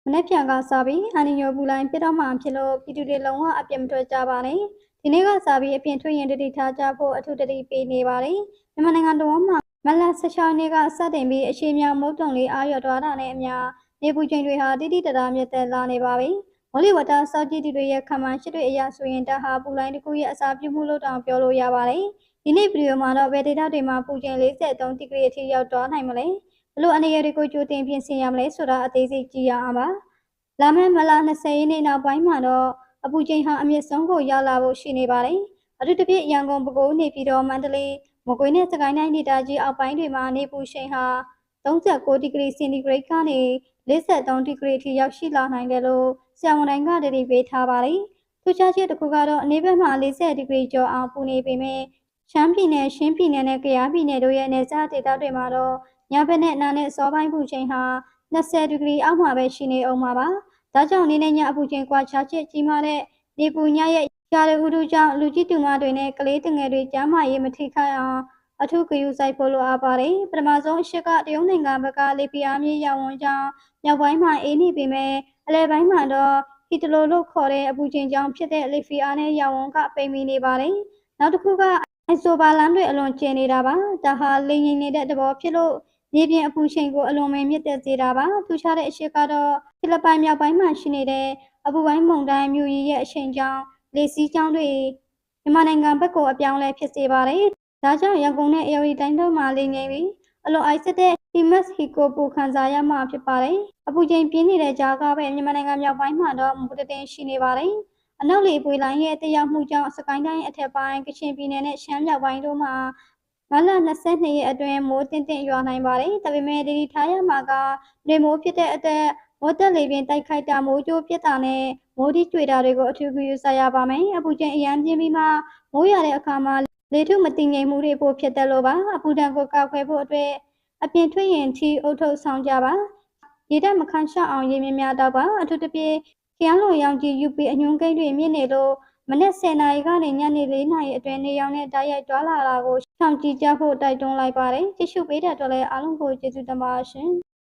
မနေ့ပြန်ကစားပြီးအန်နီယိုဘူလိုင်းပြတော့မှဖြစ်လို့ပြည်သူတွေလုံးဝအပြစ်မထွက်ကြပါနဲ့ဒီနေ့ကစားပြီးအပြင်ထွက်ရင်တတိထားကြဖို့အထူးတတိပေးနေပါတယ်မြန်မာနိုင်ငံတော်မှာမလ16နှစ်ကစတင်ပြီးအရှိမြောင်မုတ်တုံလေးအာရုံတော်တာနဲ့အများနေပူချိန်တွေဟာတိတိတသားမြတ်သက်လာနေပါပြီမိုးလေဝသစောင့်ကြည့်သူတွေရဲ့ခန့်မှန်းချက်တွေအရဆိုရင်တဟာဘူလိုင်းတစ်ခုရဲ့အစာပြုမှုလို့တောင်ပြောလို့ရပါတယ်ဒီနေ့ဗီဒီယိုမှာတော့ဘယ်ဒေတာတွေမှာပူချိန်43ဒီဂရီအထိရောက်သွားနိုင်မလဲဘလို့အနေရတွေကိုကြိုတင်ပြင်ဆင်ရမလဲဆိုတာအသေးစိတ်ကြည့်ရအောင်ပါလာမယ့်မလ20ရက်နေ့နောက်ပိုင်းမှာတော့အပူချိန်ဟာအမြင့်ဆုံးကိုရောက်လာဖို့ရှိနေပါတယ်။အထူးသဖြင့်ရန်ကုန်ပဲခူးနေပြည်တော်မန္တလေးမကွေးနဲ့စကိုင်းတိုင်းဒေသကြီးအောက်ပိုင်းတွေမှာနေပူချိန်ဟာ39ဒီဂရီစင်တီဂရိတ်ကနေ43ဒီဂရီအထိရောက်ရှိလာနိုင်တယ်လို့ဆရာဝန်တိုင်းကတတိပေးထားပါတယ်။ထူးခြားချက်တစ်ခုကတော့အနေဘက်မှာ40ဒီဂရီကျော်အောင်ပူနေပေမဲ့ရှမ်းပြည်နယ်၊ချင်းပြည်နယ်နဲ့ကယားပြည်နယ်တို့ရဲ့နယ်စပ်ဒေသတွေမှာတော့ညဘက်နဲ့နာနဲ့စောပိုင်းပူချိန်ဟာ20ဒီဂရီအောက်မှာပဲရှိနေအောင်ပါ။ဒါကြောင့်နေနဲ့ညအပူချိန်ကွာခြားချက်ကြီးမားတဲ့နေပူညရဲ့ရာသီဥတုကြောင့်လူကြီးတူမတွေနဲ့ကလေးငယ်တွေကျန်းမာရေးမထိခိုက်အောင်အထူးဂရုစိုက်ဖို့လိုအပ်ပါတယ်။ပထမဆုံးအချက်ကတရုတ်နိုင်ငံဘက်ကလေပြင်းမြေရောင်ဝန်းကြောင့်မြောက်ပိုင်းမှာအေးနေပေမဲ့အလယ်ပိုင်းမှာတော့ဟီတလိုလို့ခေါ်တဲ့အပူချိန်ကြောင့်ဖြစ်တဲ့လေဖီအားနဲ့ရောင်ဝန်းကပိန်မိနေပါတယ်။နောက်တစ်ခုကအိုင်ဆိုဘာလန်တွေအလွန်ကျင်းနေတာပါ။ဒါဟာလေငြိမ်နေတဲ့သဘောဖြစ်လို့မြေပြင်အပူချိန်ကိုအလွန်မြင့်တက်စေတာပါ။ထူးခြားတဲ့အချက်ကတော့ဖိလစ်ပိုင်မြောက်ပိုင်းမှာရှိနေတဲ့အပူပိုင်းမုန်တိုင်းမြူရီရဲ့အချိန်ကြောင့်လေစီးကြောင်းတွေမြန်မာနိုင်ငံဘက်ကိုအပြောင်းလဲဖြစ်စေပါတယ်။ဒါကြောင့်ရန်ကုန်နဲ့အေရီတိုင်းတို့မှာလေငယ်ပြီးအလွန်အိုက်ဆက်တဲ့ဟီမတ်ဟီကိုပူခံစားရမှာဖြစ်ပါတယ်။အပူချိန်ပြင်းနေတဲ့ကြားကပဲမြန်မာနိုင်ငံမြောက်ပိုင်းမှာတော့မူတတင်ရှိနေပါတယ်။အနောက်လေပွေလိုင်းရဲ့တရားမှုကြောင့်စကိုင်းတိုင်းအထက်ပိုင်းကချင်ပြည်နယ်နဲ့ရှမ်းမြောက်ပိုင်းတို့မှာမလ22ရက်အတွင်းမိုးတင်ရွာနိုင်ပါတယ်။ဒါပေမဲ့ဒီထားရမှာကနေမိုးဖြစ်တဲ့အတွက်မိုးတက်လေပြင်းတိုက်ခိုက်တာမိုးကြိုးပြစ်တာနဲ့မိုးဒီတွေ့တာတွေကိုအထူးဂရုစိုက်ရပါမယ်။အပူချိန်အရန်ပြင်းပြီးမှမိုးရတဲ့အခါမှာလေထုမတည်ငြိမ်မှုတွေပိုဖြစ်တယ်လို့ပါ။အပူဒဏ်ကိုကောက်ခွဲဖို့အတွက်အပြင်ထွက်ရင်ထီအုပ်ထုပ်ဆောင်ကြပါ။ရေတက်မခန့်ရှောက်အောင်ရေမြများတော့ပါအထူးသဖြင့်ခရမ်းလိုရောင်ကြီး UP အညွှန်းကိန်းတွေမြင့်နေလို့မနေ့10နာရီကနေညနေ4နာရီအတွင်းနေရောင်နဲ့တိုက်ရိုက်တွာလာတာကိုရှောင်ကြဉ်ကြဖို့တိုက်တွန်းလိုက်ပါတယ်။ကြည့်ရှုပေးတဲ့အတွက်လည်းအားလုံးကိုကျေးဇူးတင်ပါရှင်။